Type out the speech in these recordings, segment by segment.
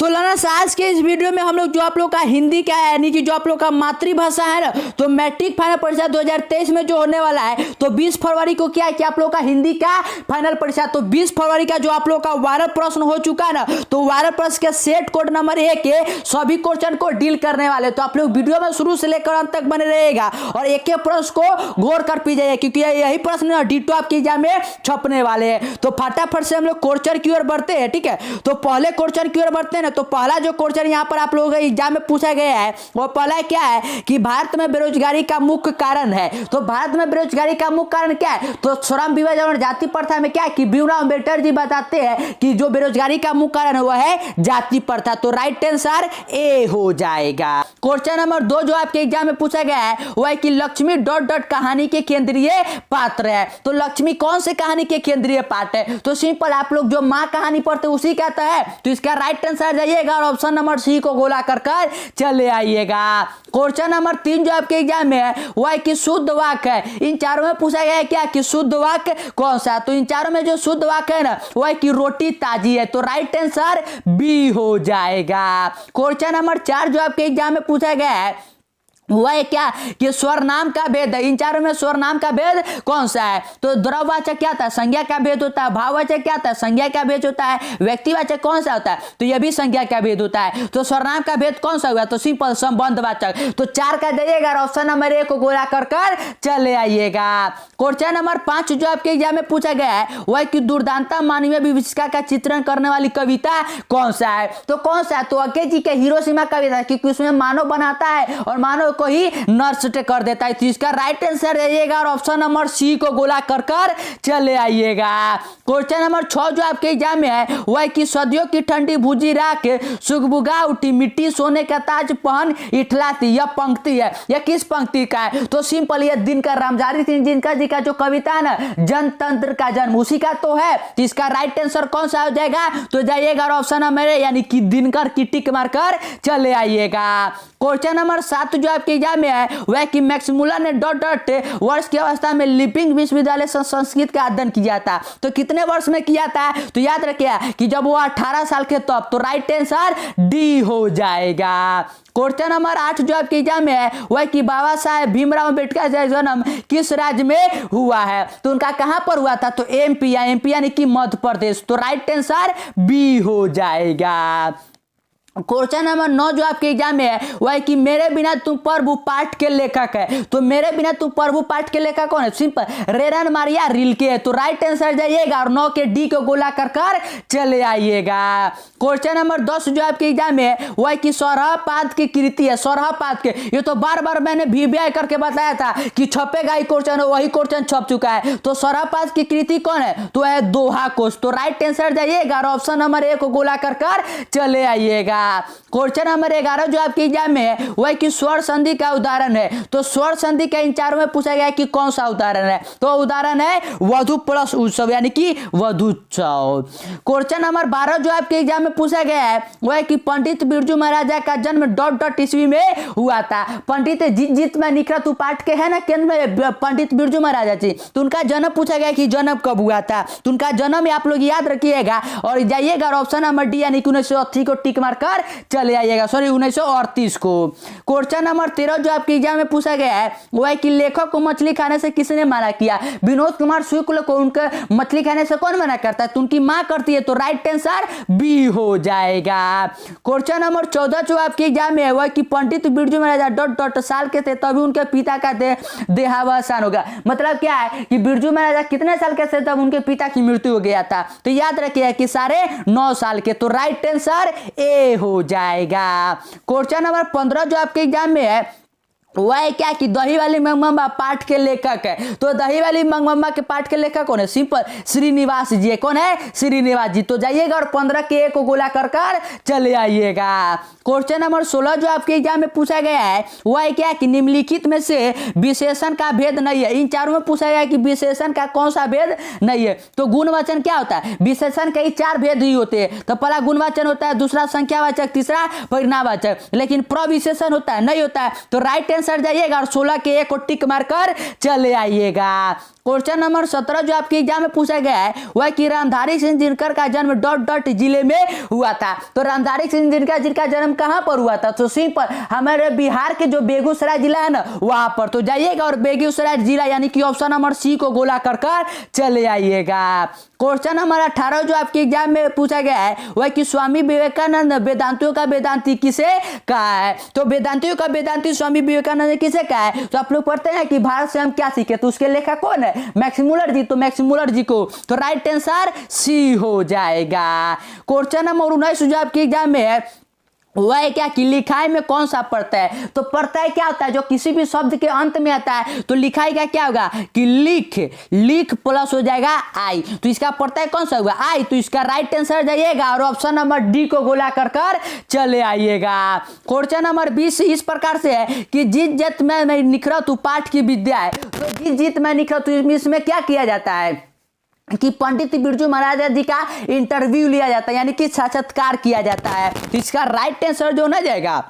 तो लर्नर्स आज के इस वीडियो में हम लोग जो आप लोग का हिंदी का है यानी कि जो आप लोग का मातृभाषा है ना, तो मैट्रिक फाइनल परीक्षा 2023 में जो होने वाला है, तो 20 फरवरी को क्या है कि आप लोग का हिंदी का फाइनल परीक्षा, तो 20 फरवरी का जो आप लोग का वायरल प्रश्न हो चुका है ना, तो वायरल प्रश्न के सेट कोड नंबर 1 के सभी क्वेश्चन को डील करने वाले। तो आप लोग वीडियो में शुरू से लेकर अंत तक बने रहेगा और एक एक प्रश्न को गौर कर पीजिए, क्योंकि यही प्रश्न डिटो आपके एग्जाम में छपने वाले हैं। तो फटाफट से हम लोग क्वेश्चन की ओर बढ़ते हैं। ठीक है, तो पहले क्वेश्चन की ओर बढ़ते हैं ना, तो पहला जो क्वेश्चन यहाँ पर आप लोगों के एग्जाम में पूछा गया है वो पहला क्या है कि भारत में बेरोजगारी का मुख्य कारण है। तो भारत में बेरोजगारी का मुख्य कारण क्या है, तो श्रम विभाजन और जाति प्रथा में क्या है कि भीमराव अंबेडकर जी बताते हैं कि जो बेरोजगारी का मुख्य कारण है वह है जाति प्रथा। तो राइट आंसर ए हो जाएगा। क्वेश्चन नंबर 2 जो आपके एग्जाम में पूछा गया है वह है कि लक्ष्मी डॉट डॉट कहानी के केंद्रीय पात्र है। तो लक्ष्मी कौन से कहानी के केंद्रीय पात्र है, तो सिंपल आप लोग जो माँ कहानी पढ़ते उसी कहता है। तो इसका राइट आंसर जाइएगा और ऑप्शन नंबर सी को गोला कर चले आइएगा। क्वेश्चन नंबर 3 जो आपके एग्जाम में है वह है कि शुद्ध वाक्य है। इन चारों में पूछा गया है क्या कि शुद्ध वाक्य कौन सा, तो इन चारों में जो शुद्ध वाक्य है ना वह है कि रोटी ताजी है। तो राइट आंसर बी हो जाएगा। क्वेश्चन नंबर 4 जो आपके एग्जाम में पूछा गया है वह है क्या कि स्वरनाम का भेद है। इन चारों में स्वरनाम का भेद कौन सा है, तो द्रववाचक क्या था, संज्ञा का भेद होता है। भाववाचक क्या था, संज्ञा का भेद होता है। व्यक्तिवाचक कौन सा होता है, तो यह भी संज्ञा का भेद होता है। तो स्वरनाम का भेद कौन सा हुआ, तो सिंपल संबंधवाचक। तो 4 का जाइएगा और ऑप्शन नंबर 1 को गोला कर चले आइएगा। क्वेश्चन नंबर 5 जो आपके एग्जाम में पूछा गया है वह कि दुर्दांता मानवीय विभीषिका का चित्रण करने वाली कविता कौन सा है, तो कौन सा है, तो अकेले जी के हिरोशिमा कविता, क्योंकि उसमें मानव बनाता है और मानव को ही नष्ट कर देता है। तो इसका राइट आंसर जाइएगा और ऑप्शन नंबर सी को गोला कर चले आइएगा। क्वेश्चन नंबर 6 जो आपके एग्जाम में है वह कि सदियों की ठंडी भूजी राख सुगबुगा उठी मिट्टी सोने का ताज पहन इठलाती, यह पंक्ति है, यह किस पंक्ति का है, तो सिंपल यह दिनकर रामधारी सिंह जिनका जी का जो कविता है ना जनतंत्र का जन्म उसी का तो है। तो इसका राइट आंसर कौन सा हो जाएगा, तो जाइएगा और ऑप्शन नंबर यानी कि दिनकर की टिक मारकर चले आइएगा। क्वेश्चन नंबर 7 जो आपके एग्जाम में है वह कि मैक्समुलर ने डॉट डॉट वर्ष की अवस्था में लिपिंग विश्वविद्यालय संस्कृत का अध्ययन किया था। तो कितने वर्ष में किया था, तो याद रखिए कि जब वो 18 साल के तब। तो राइट आंसर डी हो जाएगा। क्वेश्चन नंबर 8 जो आपके एग्जाम में है वह कि बाबा साहेब भीमराव अंबेडकर का जन्म किस राज्य में हुआ है, तो उनका कहां पर हुआ था, तो एमपी यानी कि मध्य प्रदेश। तो राइट आंसर बी हो जाएगा। क्वेश्चन नंबर 9 जो आपके एग्जाम में है वह है कि मेरे बिना तुम प्रभु पाठ के लेखक है। तो मेरे बिना तुम प्रभु पाठ के लेखक कौन है, सिंपल रेरन मारिया रिल्के है। तो राइट आंसर जाइएगा और 9 के डी को गोला कर चले आइएगा। क्वेश्चन नंबर 10 जो आपके एग्जाम में है वह है कि सौरहपाद की कृति है। सौरहपाद के ये तो बार बार मैंने VBI करके बताया था कि छपेगा ही क्वेश्चन है, वही क्वेश्चन छप चुका है। तो सौरहपाद की कृति कौन है, तो है दोहा कोश। तो राइट आंसर जाइएगा और ऑप्शन नंबर 1 को गोला कर चले आइएगा। क्वेश्चन नंबर 11 जो आपके एग्जाम में है वह कि स्वर संधि का उदाहरण है। तो स्वर संधि का इन चारों में पूछा गया कि कौन सा उदाहरण है, तो उदाहरण है वधु प्लस उत्सव यानी कि वधुत्सव। क्वेश्चन नंबर 12 जो आपके एग्जाम में पूछा गया है वह है कि पंडित बिरजू महाराजा का जन्म डॉट डॉट ईस्वी में हुआ था। पंडित जीत में निखरत पाठ के है ना केंद्र में पंडित बिरजू महाराजा जी, तो उनका जन्म पूछा गया कि जन्म कब हुआ था, तो उनका जन्म आप लोग याद रखिएगा और जाइएगा और ऑप्शन नंबर डी यानी कि 1980 को टिक मार चले आइएगा, सॉरी 1938 को। क्वेश्चन नंबर 13 जो आपके एग्जाम में पूछा गया है वह है कि लेखक को मछली खाने से किसने मना किया। विनोद कुमार शुक्ल को उनका मछली खाने से कौन मना करता है, तो उनकी मां करती है। तो राइट आंसर बी हो जाएगा। क्वेश्चन नंबर 14 जो आपके एग्जाम में है वह कि पंडित बिरजू महाराजा डॉट डॉट साल के थे तभी उनके पिता का देहावसान होगा। मतलब क्या है कि बिरजू महाराजा कितने साल के थे तब उनके पिता की मृत्यु हो गया था, तो याद रखिए कि 9.5 साल के। तो राइट आंसर ए हो जाएगा। क्वेश्चन नंबर 15 जो आपके एग्जाम में है वह है क्या कि दही वाली मंगमम्मा पाठ के लेखक है। तो दही वाली मंगमम्मा के पाठ के लेखक कौन है, सिंपल श्रीनिवास जी। कौन है, श्रीनिवास जी। तो जाइएगा और 15 के 1 को गोला कर चले आइएगा। क्वेश्चन नंबर 16 जो आपके एग्जाम में पूछा गया है वह है क्या कि निम्नलिखित में से विशेषण का भेद नहीं है। इन चारों में पूछा गया कि विशेषण का कौन सा भेद नहीं है, तो गुणवाचन क्या होता है, विशेषण के 4 भेद ही होते हैं। तो पहला गुणवाचन होता है, दूसरा संख्यावाचक, तीसरा परिणामवाचक, लेकिन प्रविशेषण होता है नहीं होता है। तो राइट आंसर जाइएगा और 16 के ए को टिक मारकर चले आइएगा। क्वेश्चन नंबर 17 जो आपके एग्जाम में पूछा गया है वह कि रामधारी सिंह दिनकर का जन्म डॉट डॉट जिले में हुआ था। तो रामधारी सिंह दिनकर जी का जन्म कहां पर हुआ था? तो सिंपल हमारे बिहार के जो बेगूसराय जिला है ना वहां पर। तो जाइएगा और बेगूसराय जिला यानी कि ऑप्शन नंबर सी को गोला कर चले आइएगा। क्वेश्चन नंबर 18 जो आपके एग्जाम में पूछा गया है वह कि स्वामी विवेकानंद वेदांतियों का वेदांती किसे कहा है? तो वेदांतियों का वेदांती स्वामी विवेकानंद ने किसे कहा है? तो आप लोग पढ़ते हैं कि भारत से हम क्या सीखे, तो उसके लेखक कौन है? मैक्सिमुलर जी। तो मैक्सिमुलर जी को, तो राइट आंसर सी हो जाएगा। क्वेश्चन नंबर 19 जो आपके एग्जाम में है वह है क्या कि लिखाई में कौन सा पढ़ता है? तो पढ़ता है क्या होता है जो किसी भी शब्द के अंत में आता है तो लिखाई का क्या होगा कि लिख, लिख प्लस हो जाएगा आई। तो इसका पढ़ता है कौन सा हुआ? आई। तो इसका राइट आंसर जाइएगा और ऑप्शन नंबर डी को गोला कर चले आइएगा। क्वेश्चन नंबर 20 इस प्रकार से है कि जीत जत में निखरत तू पाठ की विद्या है। तो जीत जीत में निखरत इसमें क्या किया जाता है कि पंडित बिरजू महाराज जी का इंटरव्यू लिया जाता है यानी कि साक्षात्कार किया जाता है। तो इसका राइट आंसर जो ना जाएगा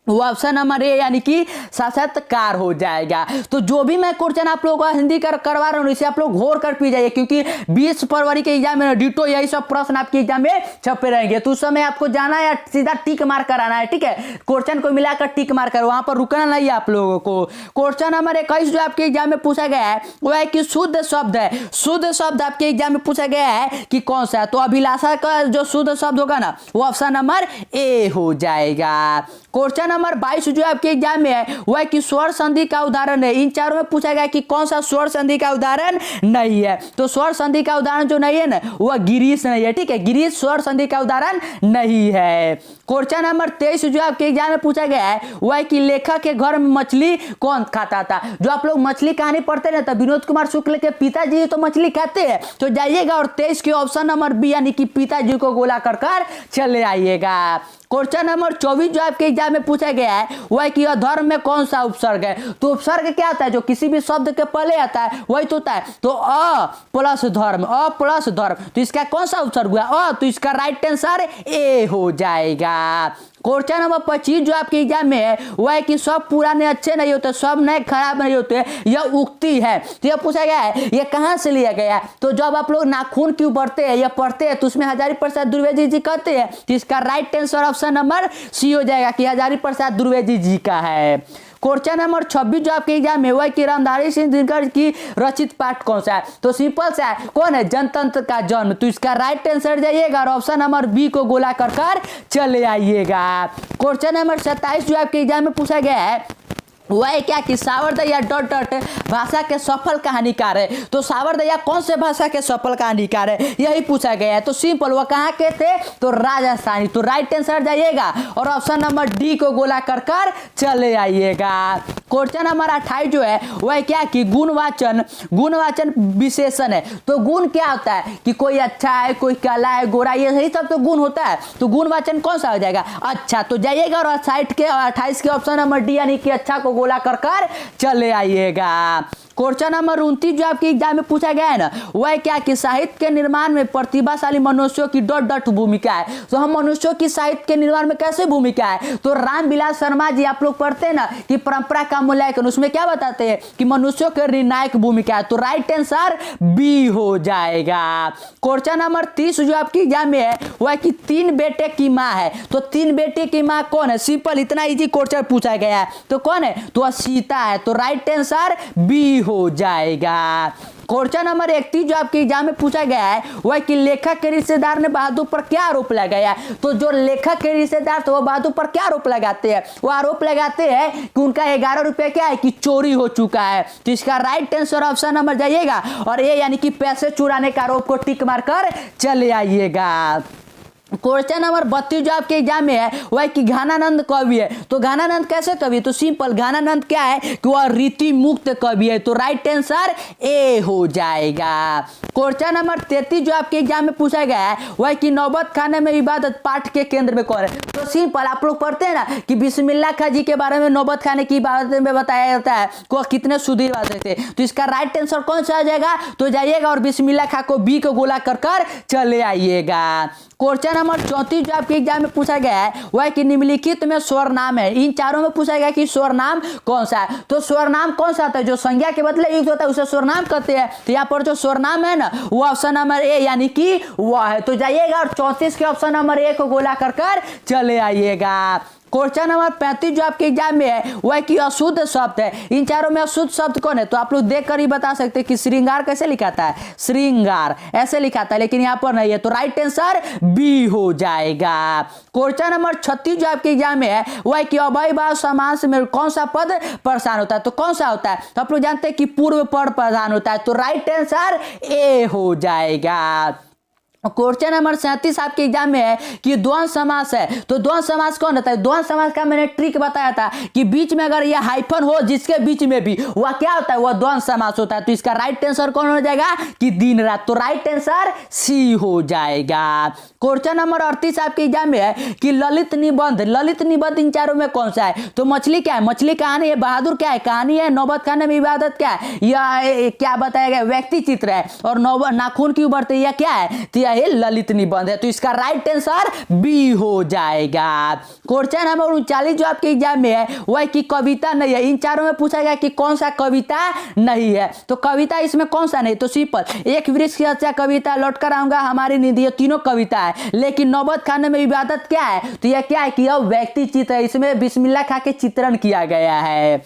वो ऑप्शन नंबर ए यानी कि साक्षात्कार हो जाएगा। तो जो भी मैं क्वेश्चन आप लोगों को हिंदी करवा रहा हूँ इसे आप लोग घोर कर पी जाइए क्योंकि 20 फरवरी के एग्जाम में डिटो यही सब प्रश्न आपके एग्जाम में छपे रहेंगे। तो उस समय आपको जाना है सीधा टिक मार कर आना है, ठीक है? क्वेश्चन को मिलाकर टिक मार कर, वहां पर रुकना नहीं है आप लोगों को। क्वेश्चन नंबर 21 जो आपके एग्जाम में पूछा गया है वो है कि शुद्ध शब्द है। शुद्ध शब्द आपके एग्जाम में पूछा गया है कि कौन सा है? तो अभिलाषा का जो शुद्ध शब्द होगा ना वो ऑप्शन नंबर ए हो जाएगा। क्वेश्चन नंबर 22 जो आपके एग्जाम में है वह कि स्वर संधि का उदाहरण है। इन चारों में पूछा गया कि कौन सा स्वर संधि का उदाहरण नहीं है? तो स्वर संधि का उदाहरण जो नहीं है ना वह गिरीश नहीं है, ठीक है? गिरीश स्वर संधि का उदाहरण नहीं है। क्वेश्चन नंबर 23 जो आपके एग्जाम में पूछा गया है वह कि लेखक के घर में मछली कौन खाता था? जो आप लोग मछली कहानी पढ़ते ना तो विनोद कुमार शुक्ल के पिताजी तो मछली खाते हैं। तो जाइएगा और 23 के ऑप्शन नंबर बी यानी कि पिताजी को गोला कर चले आइएगा। क्वेश्चन नंबर 24 जो आपके एग्जाम में पूछा गया है वह कि अधर्म में कौन सा उपसर्ग है? तो उपसर्ग क्या होता है? जो किसी भी शब्द के पहले आता है वही तो होता है। तो अ प्लस धर्म, अ प्लस धर्म। तो इसका कौन सा उपसर्ग हुआ? अ। तो इसका राइट आंसर ए हो जाएगा। क्वेश्चन नंबर 25 जो आपके एग्जाम में है वह है कि सब पुराने अच्छे नहीं होते, सब नए खराब नहीं होते, यह उक्ति है। तो यह पूछा गया है यह कहां से लिया गया है? तो जब आप लोग नाखून क्यों बढ़ते हैं या पढ़ते हैं तो उसमें हजारी प्रसाद द्विवेदी जी कहते हैं। तो इसका right answer option number C हो जाएगा कि हजारी प्रसाद द्विवेदी जी का है। क्वेश्चन नंबर 26 जो आपके एग्जाम में हुआ कि रामधारी सिंह दिनकर की रचित पाठ कौन सा है? तो सिंपल सा है, कौन है? जनतंत्र का जन्म। तो इसका राइट आंसर जाइएगा और ऑप्शन नंबर बी को गोला कर चले आइएगा। क्वेश्चन नंबर 27 जो आपके एग्जाम में पूछा गया है वह क्या कि सावरदया डॉट डॉट भाषा के सफल कहानीकार है। तो सावरदया कौन से भाषा के सफल कहानीकार है यही पूछा गया है। तो सिंपल वह कहाँ के थे? तो राजस्थानी। तो राइट आंसर जाइएगा और ऑप्शन नंबर डी को गोला कर चले आइएगा। क्वेश्चन नंबर 28 जो है वह क्या कि गुणवाचन, गुणवाचन विशेषण है। तो गुण क्या होता है कि कोई अच्छा है, कोई काला है, गोरा, ये सही सब तो गुण होता है। तो गुणवाचन कौन सा हो जाएगा? अच्छा। तो जाइएगा और 28 के ऑप्शन नंबर डी यानी कि अच्छा को गोला कर चले आइएगा। क्वेश्चन नंबर 29 जो आपके एग्जाम में पूछा गया है ना वह क्या कि साहित्य के निर्माण में प्रतिभाशाली मनुष्यों की डॉट डॉट भूमिका है। तो हम मनुष्यों की साहित्य के निर्माण में कैसे भूमिका है? तो रामविलास शर्मा जी आप लोग पढ़ते हैं ना कि परंपरा का मूल्यांकन, उसमें क्या बताते हैं कि मनुष्यों के निर्णायक भूमिका है। तो राइट आंसर बी हो जाएगा। क्वेश्चन नंबर 30 जो आपके एग्जाम में है वह कि 3 बेटे की माँ है। तो 3 बेटे की माँ कौन है? सिंपल इतना इजी क्वेश्चन पूछा गया है। तो कौन है? तो सीता है। तो राइट आंसर बी हो जाएगा। क्वेश्चन नंबर 31 जो आपके एग्जाम में पूछा गया है वह कि लेखक के रिश्तेदार ने बहादुर पर क्या आरोप लगाया? तो जो लेखक के रिश्तेदार तो वो बहादुर पर क्या आरोप लगाते हैं? वो आरोप लगाते हैं कि उनका 11 रुपए क्या है कि चोरी हो चुका है। तो इसका राइट आंसर ऑप्शन नंबर जाइएगा और ये यानी कि पैसे चुराने का आरोप को टिक मारकर चले आइएगा। क्वेश्चन नंबर 32 जो आपके एग्जाम में है वह कि घानानंद कवि है। तो घानानंद कैसे कवि है? तो सिंपल घानानंद क्या है कि वह रीति मुक्त कवि है। तो राइट आंसर ए हो जाएगा। क्वेश्चन नंबर 33 जो आपके एग्जाम में पूछा गया है वह कि नौबत खाने में इबादत पाठ के केंद्र में कौन है? तो तो सिंपल आप लोग पढ़ते हैं ना कि बिस्मिल्लाह खां जी के बारे में नौबत खाने की बारे में बताया जाता है को कितने सुधीर वाले थे। तो इसका राइट आंसर कौन सा आ जाएगा, तो जाइएगा और बिस्मिल्लाह खां को बी को गोला कर कर चले आइएगा। क्वेश्चन नंबर 34 जो आपके एग्जाम में पूछा गया है वह कि निम्नलिखित में स्वर नाम है, इन चारों में पूछा गया कि स्वर नाम कौन सा है। तो स्वर नाम कौन सा होता है, जो संज्ञा के बदले युक्त होता है उसे स्वर नाम कहते हैं। तो यहाँ पर जो स्वर नाम है ना वो ऑप्शन नंबर ए यानी कि वह है। तो जाइएगा और 34 के ऑप्शन नंबर ए को गोला कर कर चले आइएगा। क्वेश्चन नंबर 35 जो आपके एग्जाम में है वह कि अशुद्ध शब्द है, इन चारों में अशुद्ध शब्द कौन है। तो आप लोग देख कर ही बता सकते हैं कि श्रृंगार कैसे लिखाता है, श्रृंगार ऐसे लिखाता है, लेकिन यहाँ पर नहीं है। तो राइट आंसर बी हो जाएगा। क्वेश्चन नंबर 36 जो आपके एग्जाम में है वह कि अव्ययभाव समास में कौन सा पद प्रधान होता है। तो कौन सा होता है, तो आप लोग जानते हैं कि पूर्व पद प्रधान होता है। तो राइट आंसर ए हो जाएगा। क्वेश्चन नंबर 37 आपके एग्जाम में है कि द्वंद्व समास है। तो द्वंद्व समास कौन होता है, द्वंद्व समास का मैंने ट्रिक बताया था कि बीच में अगर यह हाइफन हो जिसके बीच में भी वह क्या होता है, वह द्वंद्व समास होता है। तो इसका राइट आंसर कौन हो जाएगा कि दिन रात। तो राइट आंसर सी हो जाएगा। क्वेश्चन नंबर 38 आपके एग्जाम में है कि ललित निबंध, ललित निबंध इन चारों में कौन सा है। तो मछली क्या है, मछली कहानी है, बहादुर क्या है, कहानी है, नौबत खाने में इबादत क्या है, यह क्या बताया गया व्यक्ति चित्र है, और नाखून क्यों बढ़ते यह क्या है, तो यह ललित निबंध है। तो इसका राइट आंसर बी हो जाएगा। क्वेश्चन नंबर 39 जो आपके एग्जाम में है वह कि कविता नहीं है, इन चारों में पूछा गया कि कौन सा कविता नहीं है। तो कविता इसमें कौन सा नहीं, तो सिंपल एक वृक्ष की हत्या कविता, लौटकर आऊंगा, हमारी नींद, ये तीनों कविता है। लेकिन नौबत खाने में इबादत क्या है, तो यह क्या है कि यह व्यक्ति चित्र है, इसमें बिस्मिल्लाह खां के चित्रण किया गया है।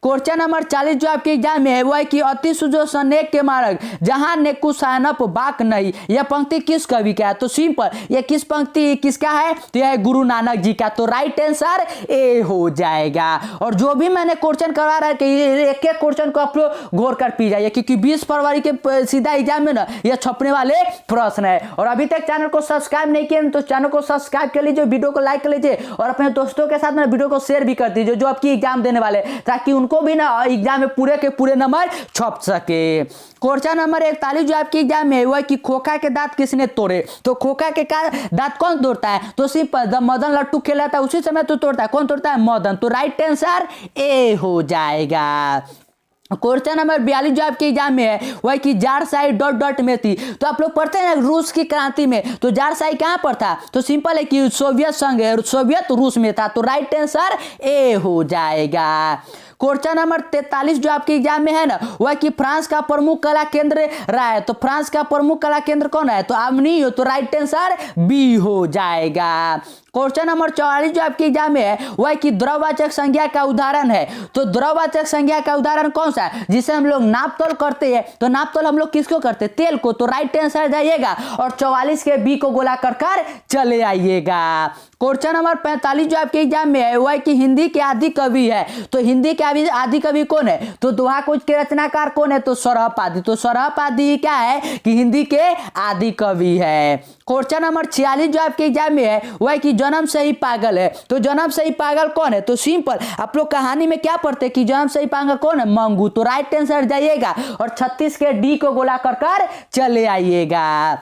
क्वेश्चन नंबर 40 जो आपके एग्जाम में है वह कि अति सुजो सनेक के मार्ग जहां नेकुसानप बाक नहीं, यह पंक्ति किस कवि का है। तो सिंपल यह किस पंक्ति किसका है, तो यह गुरु नानक जी का। तो राइट आंसर ए हो जाएगा। और जो भी मैंने क्वेश्चन करवा रहा है कि एक एक क्वेश्चन को आप लोग घोर कर पी जाइए, क्योंकि 20 फरवरी के सीधा एग्जाम में ना यह छपने वाले प्रश्न है। और अभी तक चैनल को सब्सक्राइब नहीं किया तो चैनल को सब्सक्राइब कर लीजिए, वीडियो को लाइक कर लीजिए और अपने दोस्तों के साथ में वीडियो को शेयर भी कर दीजिए जो आपकी एग्जाम देने वाले, ताकि उनको भी ना एग्जाम में पूरे के पूरे नंबर छप सके। क्वेश्चन नंबर 41 जो आपकी एग्जाम में हुआ कि खोखा के दांत किसने तोड़े। तो खोखा के दांत कौन तोड़ता है, तो सिंपल जब मदन लट्टू खेला था उसी समय तो तोड़ता है, कौन तोड़ता है, मदन। तो राइट आंसर ए हो जाएगा। क्वेश्चन नंबर 42 जो आपके एग्जाम में है वह कि जारशाही डॉट डॉट में थी। तो आप लोग पढ़ते हैं रूस की क्रांति में, तो जारशाही कहां पर था, तो सिंपल है कि सोवियत संघ है, सोवियत रूस में था। तो राइट आंसर ए हो जाएगा। क्वेश्चन नंबर 43 जो आपके एग्जाम में है ना वह कि फ्रांस का प्रमुख कला केंद्र रहा है। तो फ्रांस का प्रमुख कला केंद्र कौन है, तो आर्मेनी हो। तो राइट आंसर बी हो जाएगा। क्वेश्चन नंबर 44 जो आपके एग्जाम में है वह कि द्रववाचक संज्ञा का उदाहरण है। तो द्रववाचक संज्ञा का उदाहरण कौन सा है, जिसे हम लोग नापतोल करते हैं। तो नापतोल हम लोग किसको करते हैं, तेल को। तो राइट आंसर जाइएगा और 44 के बी को गोला कर कर चले आइएगा। क्वेश्चन नंबर 45 जो आपके एग्जाम में है वह कि हिंदी के आदि कवि है। तो हिंदी के आदि कवि कौन है, तो दोहा कुछ के रचनाकार कौन है, तो सौरभ आदि। तो सौरभ आदि क्या है कि हिंदी के आदि कवि है। क्वेश्चन नंबर 46 जो आपके एग्जाम में है वह कि जन्म से ही पागल है। तो जन्म से ही पागल कौन है, तो सिंपल आप लोग कहानी में क्या पढ़ते हैं कि जन्म से ही पागल कौन है, मंगू। तो राइट आंसर जाइएगा और 36 के डी को गोला कर कर चले आइएगा।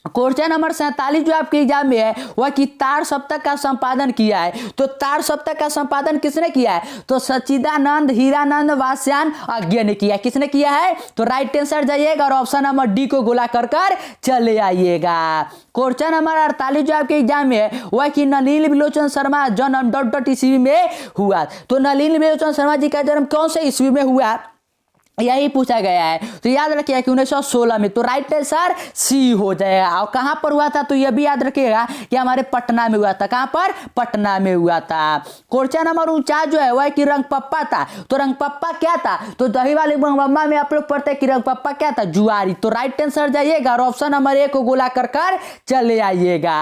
क्वेश्चन नंबर 47 जो आपके एग्जाम में है वह कि तार सप्तक का संपादन किया है। तो तार सप्तक का संपादन किसने किया है, तो सच्चिदानंद हीरानंद वास्यान अज्ञ ने किया। किसने किया है, तो राइट आंसर जाइएगा और ऑप्शन नंबर डी को गोला कर कर चले आइएगा। क्वेश्चन नंबर 48 जो आपके एग्जाम में है वह कि नलिनी विलोचन शर्मा जन्म डॉट डॉट ईस्वी में हुआ। तो नलिनी विलोचन शर्मा जी का जन्म कौन से ईस्वी में हुआ, यही पूछा गया है। तो याद रखिएगा कि 1916 में। तो राइट आंसर सी हो जाएगा। और कहां पर हुआ था, तो यह भी याद रखिएगा कि हमारे पटना में हुआ था। कहां पर, पटना में हुआ था। क्वेश्चन नंबर 49 जो है वह कि रंगपप्पा था। तो रंगपप्पा क्या था, तो दही वाले बम्मा में आप लोग पढ़ते हैं कि रंगपप्पा क्या था, जुआरी। तो राइट आंसर जाइएगा और ऑप्शन नंबर ए को गोला कर कर चले आइएगा।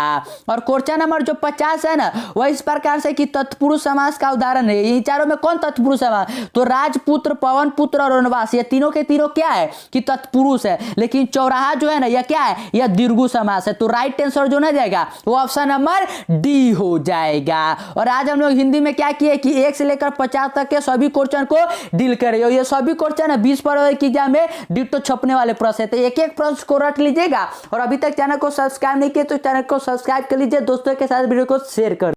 और क्वेश्चन नंबर जो 50 है ना वह इस प्रकार से कि तत्पुरुष समास का उदाहरण है। इन चारों में कौन तत्पुरुष समास, तो राजपुत्र, पवन पुत्र और वनवास। समास, ये तीनों के तीनों क्या है कि तत्पुरुष है, लेकिन चौराहा जो है ना यह क्या है, यह दीर्घु समास है। तो राइट आंसर जो ना जाएगा वो ऑप्शन नंबर डी हो जाएगा। और आज हम लोग हिंदी में क्या किए कि 1 से लेकर 50 तक के सभी क्वेश्चन को डील करें। और ये सभी क्वेश्चन है 20 फरवरी की एग्जाम में डिट्टो छपने वाले प्रश्न है, तो एक एक प्रश्न को रट लीजिएगा। और अभी तक चैनल को सब्सक्राइब नहीं किए तो चैनल को सब्सक्राइब कर लीजिए, दोस्तों के साथ वीडियो को शेयर कर